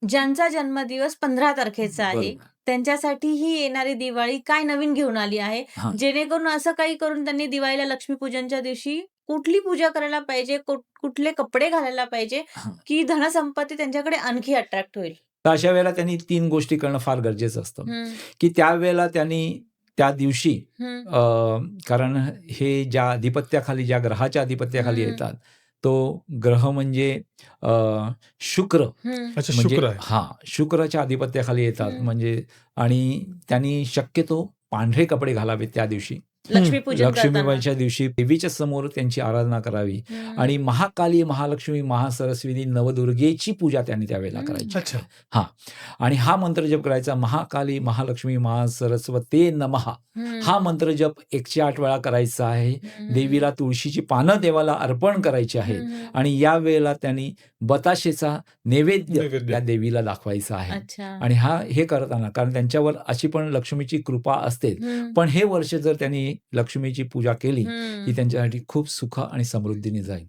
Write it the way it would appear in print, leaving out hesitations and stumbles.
ज्यांचा जन्मदिवस 15 तारखेचा आहे, बरोबर. त्यांच्यासाठी ही येणारी दिवाळी काय नवीन घेऊन आली आहे? हां. जेणेकरून असं काही करून त्यांनी दिवाळीला लक्ष्मीपूजनच्या दिवशी कुठली पूजा करायला पाहिजे, कुठले कपडे घालायला पाहिजे, हां. की धनसंपत्ती त्यांच्याकडे आणखी अट्रॅक्ट होईल? तर अशा वेळेला त्यांनी 3 गोष्टी करणं फार गरजेचं असतं, हं, की त्यावेळेला त्यांनी त्या दिवशी हं, कारण हे ज्या अधिपत्याखाली, ज्या ग्रहाच्या अधिपत्याखाली हं. येतात, तो ग्रह म्हणजे अ, शुक्र. हं, अच्छा, म्हणजे शुक्र आहे. हां, शुक्राच्या अधिपत्याखाली येतात. हं. म्हणजे आणि त्यांनी शक्यतो पांढरे कपडे घालावेत त्या दिवशी. लक्ष्मीपूजन करताना. लक्ष्मीबाईच्या दिवशी देवीच्या समोर त्यांची आराधना करावी हं, आणि महाकाली, महालक्ष्मी, महासरस्वती, नवदुर्गेची पूजा त्यांनी त्यावेळेला करायची. अच्छा. हां. आणि हा मंत्र जप करायचा, महाकाली, महालक्ष्मी, महासरस्वते नमः. हं, हा मंत्र जप 108 वेळा करायचा आहे. हं, देवीला तुळशीची पानं देवाला अर्पण करायची आहेत हं, हं. आणि या वेळेला त्यांनी बताशेचा नैवेद्य नैवेद्य. त्या देवीला दाखवायचा आहे. अच्छा. आणि हे करताना कारण त्यांच्यावर अशी पण लक्ष्मीची कृपा असते. हं, पण हे वर्ष जर त्यांनी लक्ष्मीची पूजा केली, हं. की त्यांच्यासाठी खूप सुख आणि समृद्धीने जाईल.